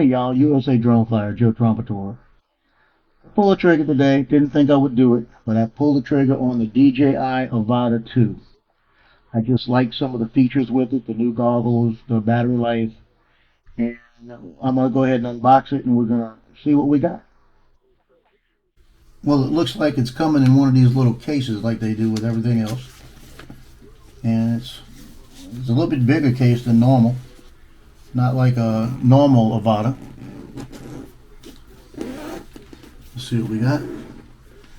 y'all, USA Drone Flyer, Joe Trompetor. Pull the trigger today. Didn't think I would do it, but I pulled the trigger on the DJI Avata 2. I just like some of the features with it, the new goggles, the battery life, and I'm going to go ahead and unbox it, and we're going to see what we got. Well, it looks like it's coming in one of these little cases like they do with everything else. And it's a little bit bigger case than normal. Not like a normal Avata. Let's see what we got.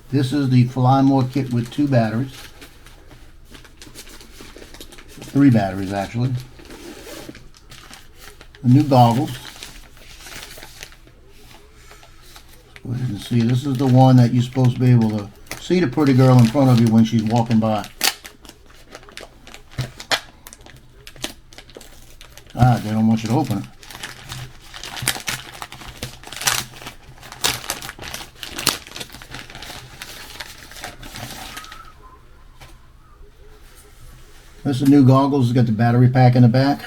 This is the Fly More kit with 2 batteries. 3 batteries actually. The new goggles. Go ahead and see. This is the one that you're supposed to be able to see the pretty girl in front of you when she's walking by. They don't want you to open it. This is the new goggles. It's got the battery pack in the back.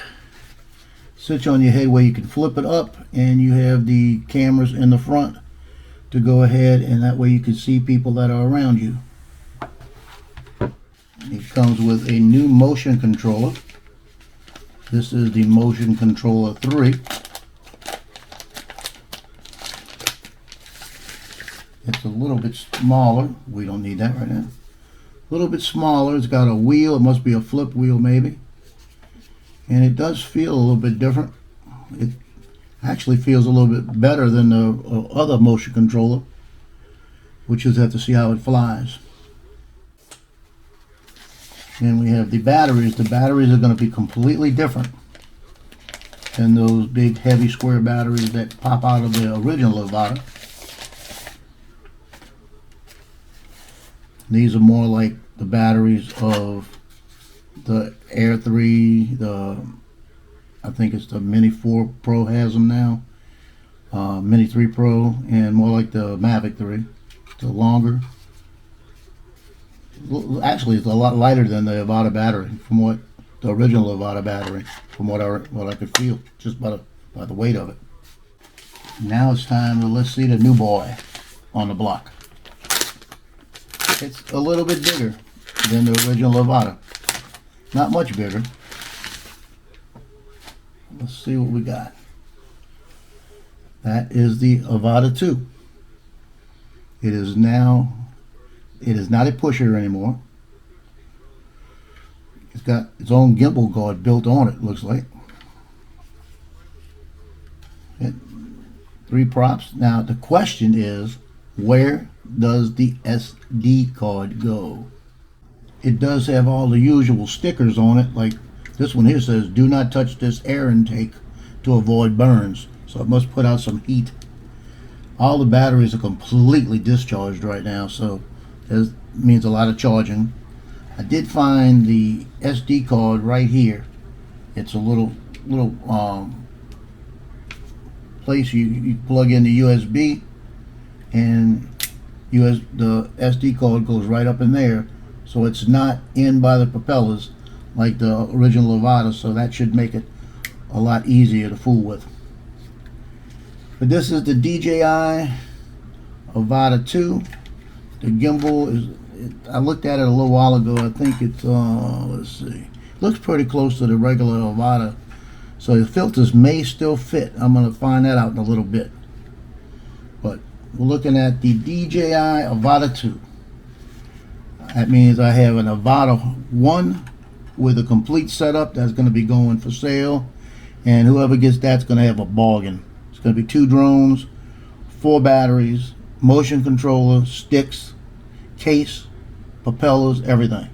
Sits on your head where you can flip it up, and you have the cameras in the front to go ahead, and that way you can see people that are around you. It comes with a new motion controller. This is the Motion Controller 3. It's a little bit smaller. We don't need that right now. A little bit smaller. It's got a wheel. It must be a flip wheel maybe. And it does feel a little bit different. It actually feels a little bit better than the other motion controller. We'll just have to see how it flies. And we have the batteries. The batteries are going to be completely different than those big heavy square batteries that pop out of the original Avata. These are more like the batteries of the Air 3, I think it's the Mini 4 Pro has them now, Mini 3 Pro, and more like the Mavic 3. The longer. Actually, it's a lot lighter than the Avata battery, from what the original Avata battery, from what I could feel just by the weight of it. Now it's time to let's see the new boy on the block. It's a little bit bigger than the original Avata, not much bigger. Let's see what we got. That is the Avata 2. It is not a pusher anymore. It's got its own gimbal guard built on it, looks like. 3 props. Now the question is, where does the SD card go? It does have all the usual stickers on it, like this one here says, do not touch this air intake to avoid burns. So it must put out some heat. All the batteries are completely discharged right now, so that means a lot of charging. I did find the SD card right here. It's a little place you plug in the USB, and the SD card goes right up in there, so it's not in by the propellers like the original Avata, so that should make it a lot easier to fool with. But this is the DJI Avata 2. The gimbal is, I looked at it a little while ago. I think it's, let's see, looks pretty close to the regular Avata. So the filters may still fit. I'm going to find that out in a little bit. But we're looking at the DJI Avata 2. That means I have an Avata 1 with a complete setup that's going to be going for sale. And whoever gets that's going to have a bargain. It's going to be 2 drones, 4 batteries, motion controller, sticks, case, propellers, everything.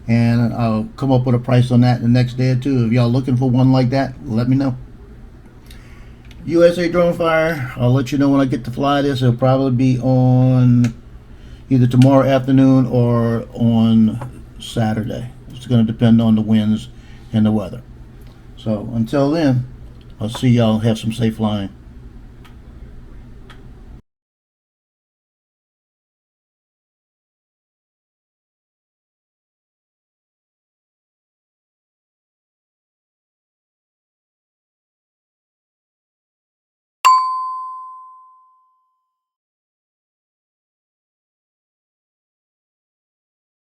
And I'll come up with a price on that the next day or two. If y'all looking for one like that, let me know. USA Drone Fire, I'll let you know when I get to fly this. It'll probably be on either tomorrow afternoon or on Saturday. It's going to depend on the winds and the weather. So until then, I'll see y'all. Have some safe flying.